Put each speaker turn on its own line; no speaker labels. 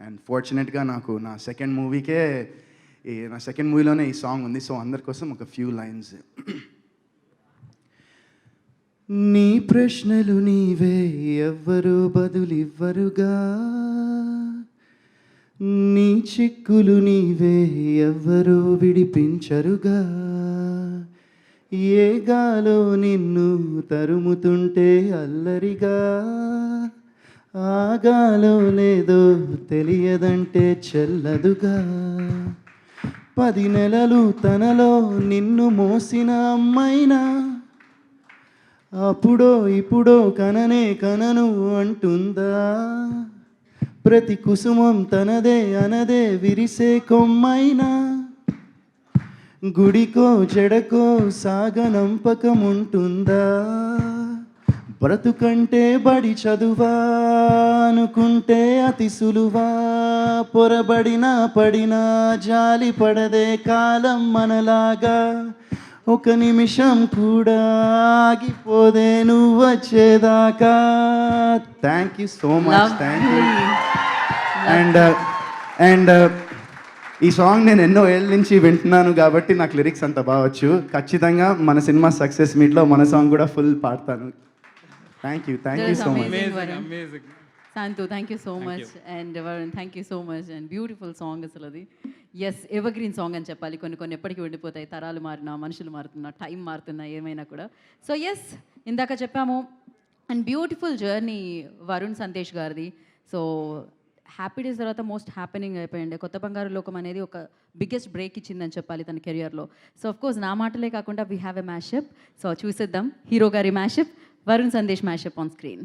And ఫార్చునేట్గా నాకు నా second మూవీలోనే ఈ సాంగ్ ఉంది. సో అందరి కోసం ఒక ఫ్యూ లైన్స్. నీ ప్రశ్నలు నీవే, ఎవ్వరూ బదులివ్వరుగా. నీ చిక్కులు నీవే, ఎవ్వరూ విడిపించరుగా. ఏ గాలో నిన్ను తరుముతుంటే అల్లరిగా, ఆగాలో లేదో తెలియదంటే చెల్లదుగా. 10 నెలలు తనలో నిన్ను మోసిన అమ్మైనా, అప్పుడో ఇప్పుడో కనను అంటుందా. ప్రతి కుసుమం తనదే అనదే విరిసే కొమ్మైనా, గుడికో జడకో సాగనంపకముంటుందా. బ్రతుకంటే బడి చదువా అనుకుంటే అతి సులువా. పొరబడినా పడినా జాలి పడదే కాలం మనలాగా. ఒక నిమిషం కూడా ఆగిపోదే నువ్వు వచ్చేదాకా. Thank you so much. Thank you. And ఈ సాంగ్ నేను ఎన్నో ఏళ్ళ నుంచి వింటున్నాను కాబట్టి నాకు లిరిక్స్ అంత బాగొచ్చు. ఖచ్చితంగా మన సినిమా సక్సెస్ మీట్లో మన సాంగ్ కూడా ఫుల్ పాడతాను. Thank you so much.
Shanthu, thank you so much. And Varun, thank you so much. And beautiful song అసలు అది. ఎస్, ఎవర్ గ్రీన్ సాంగ్ అని చెప్పాలి. కొన్ని ఎప్పటికీ ఉండిపోతాయి. తరాలు మారినా, మనుషులు మారుతున్నా, టైం మారుతున్నా, ఏమైనా కూడా. సో ఎస్, ఇందాక చెప్పాము. And beautiful journey Varun Sandesh గారిది. సో హ్యాపీ డేస్ తర్వాత మోస్ట్ హ్యాపెనింగ్ అయిపోయింది. కొత్త బంగారు లోకం అనేది ఒక బిగ్గెస్ట్ బ్రేక్ ఇచ్చిందని చెప్పాలి తన కెరియర్లో. సో అఫ్కోర్స్ నా మాటలే కాకుండా we have a mashup. So చూసేద్దాం హీరో గారి mashup, Varun Sandesh mashup on screen.